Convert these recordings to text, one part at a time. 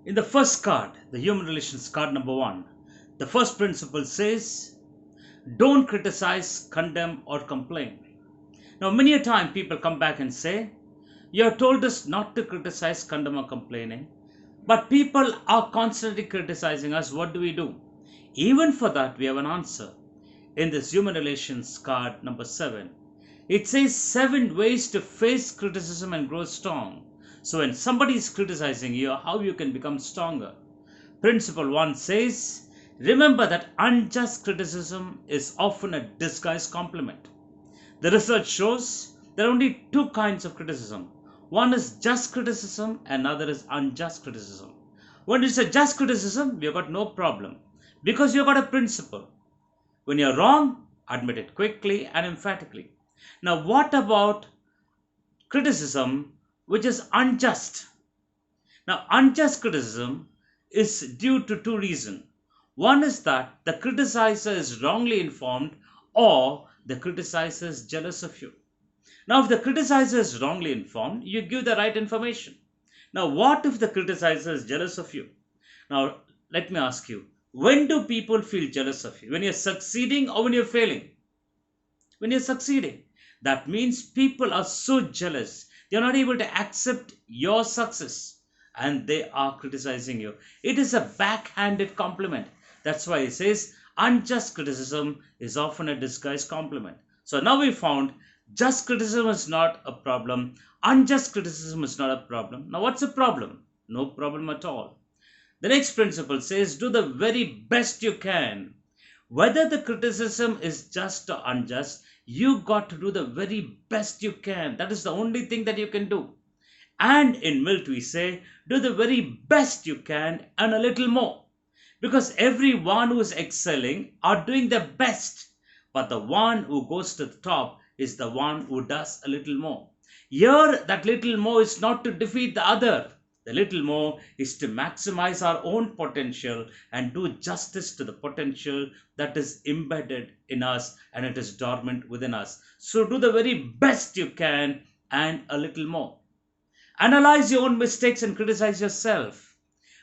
In the first card, the human relations card number one, the first principle says, don't criticize, condemn, or complain. Now, many a time people come back and say, you have told us not to criticize, condemn, or complaining, but people are constantly criticizing us. What do we do? Even for that, we have an answer. In this human relations card number 7, it says 7 ways to face criticism and grow strong. So when somebody is criticizing you, how you can become stronger. Principle 1 says, remember that unjust criticism is often a disguised compliment. The research shows there are only two kinds of criticism. One is just criticism and another is unjust criticism. When it's a just criticism, you've got no problem because you've got a principle. When you're wrong, admit it quickly and emphatically. Now, what about criticism which is unjust? Now, unjust criticism is due to two reasons. One is that the criticizer is wrongly informed or the criticizer is jealous of you. Now, if the criticizer is wrongly informed, you give the right information. Now, what if the criticizer is jealous of you? Now, let me ask you, when do people feel jealous of you? When you're succeeding or when you're failing? When you're succeeding. That means people are so jealous. They're not able to accept your success and they are criticizing you. It is a backhanded compliment. That's why it says unjust criticism is often a disguised compliment. So now we found just criticism is not a problem. Unjust criticism is not a problem. Now what's the problem? No problem at all. The next principle says do the very best you can. Whether the criticism is just or unjust, you got to do the very best you can. That is the only thing that you can do. And in Milt we say, do the very best you can and a little more. Because everyone who is excelling are doing their best. But the one who goes to the top is the one who does a little more. Here, that little more is not to defeat the other. The little more is to maximize our own potential and do justice to the potential that is embedded in us and it is dormant within us. So do the very best you can and a little more. Analyze your own mistakes and criticize yourself.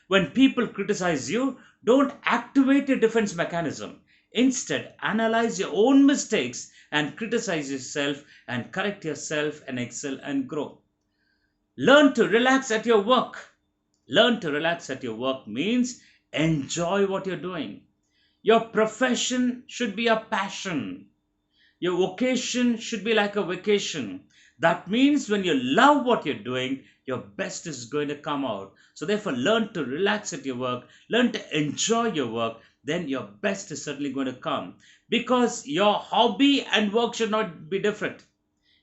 When people criticize you, don't activate a defense mechanism. Instead, analyze your own mistakes and criticize yourself and correct yourself and excel and grow. Learn to relax at your work. Learn to relax at your work means enjoy what you're doing. Your profession should be a passion. Your vocation should be like a vacation. That means when you love what you're doing, your best is going to come out. So therefore, learn to relax at your work. Learn to enjoy your work. Then your best is certainly going to come. Because your hobby and work should not be different.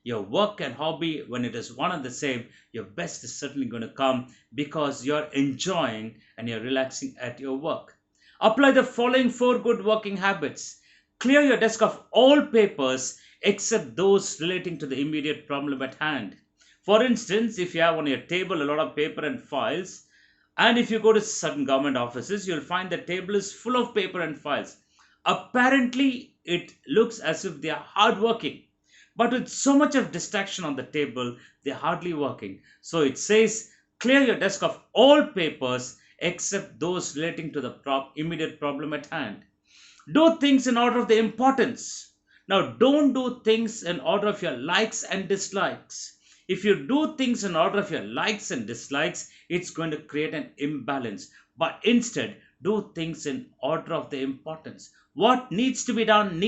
Your work and hobby, when it is one and the same, your best is certainly going to come because you're enjoying and you're relaxing at your work. Apply the following 4 good working habits. Clear your desk of all papers except those relating to the immediate problem at hand. For instance, if you have on your table a lot of paper and files, and if you go to certain government offices, you'll find the table is full of paper and files. Apparently, it looks as if they are hardworking. But with so much of distraction on the table, they're hardly working. So it says, clear your desk of all papers except those relating to the immediate problem at hand. Do things in order of the importance. Now, don't do things in order of your likes and dislikes. If you do things in order of your likes and dislikes, it's going to create an imbalance. But instead, do things in order of the importance. What needs to be done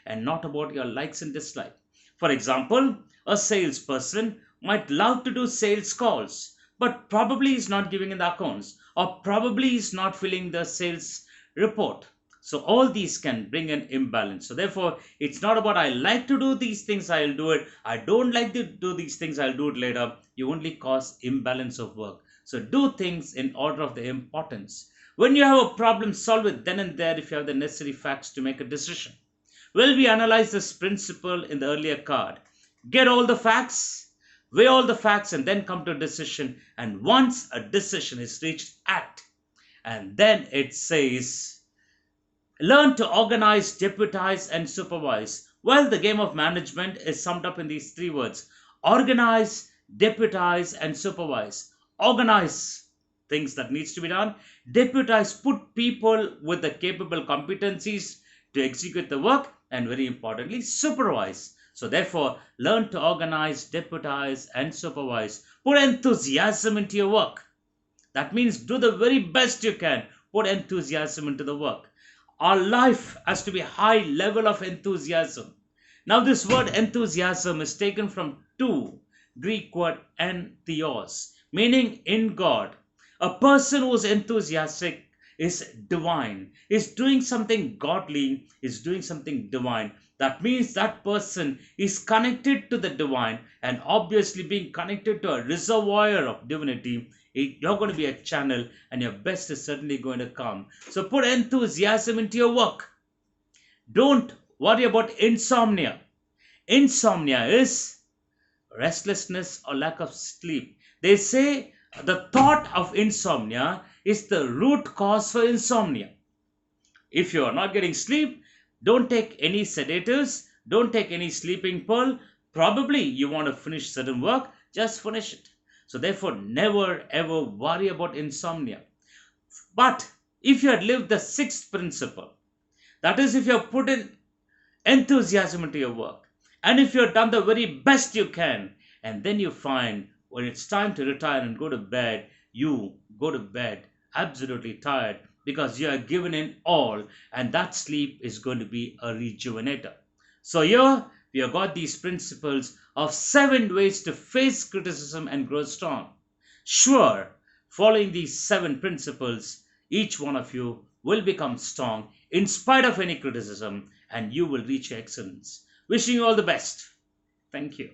and not about your likes and dislikes. For example, a salesperson might love to do sales calls, but probably is not giving in the accounts or probably is not filling the sales report. So all these can bring an imbalance. So therefore, it's not about I like to do these things, I'll do it. I don't like to do these things, I'll do it later. You only cause imbalance of work. So do things in order of the importance. When you have a problem, solve it then and there if you have the necessary facts to make a decision. Well, we analyzed this principle in the earlier card. Get all the facts, weigh all the facts, and then come to a decision. And once a decision is reached, act. And then it says, learn to organize, deputize, and supervise. Well, the game of management is summed up in these 3 words. Organize, deputize, and supervise. Organize. things that needs to be done. Deputize, put people with the capable competencies to execute the work, and very importantly, supervise. So therefore, learn to organize, deputize, and supervise. Put enthusiasm into your work. That means do the very best you can. Put enthusiasm into the work. Our life has to be high level of enthusiasm. Now this word enthusiasm is taken from two Greek word entheos, meaning in God. A person who is enthusiastic is divine, is doing something godly, is doing something divine. That means that person is connected to the divine, and obviously being connected to a reservoir of divinity, you're going to be a channel and your best is certainly going to come. So put enthusiasm into your work. Don't worry about insomnia. Insomnia is restlessness or lack of sleep. They say the thought of insomnia is the root cause for insomnia. If you are not getting sleep, don't take any sedatives, don't take any sleeping pill. Probably you want to finish certain work, just finish it. So therefore, never ever worry about insomnia. But if you had lived the sixth principle, that is, if you have put in enthusiasm into your work, and if you have done the very best you can, and then you find when it's time to retire and go to bed, you go to bed absolutely tired because you are given in all, and that sleep is going to be a rejuvenator. So here we have got these principles of 7 ways to face criticism and grow strong. Sure, following these 7 principles, each one of you will become strong in spite of any criticism, and you will reach your excellence. Wishing you all the best. Thank you.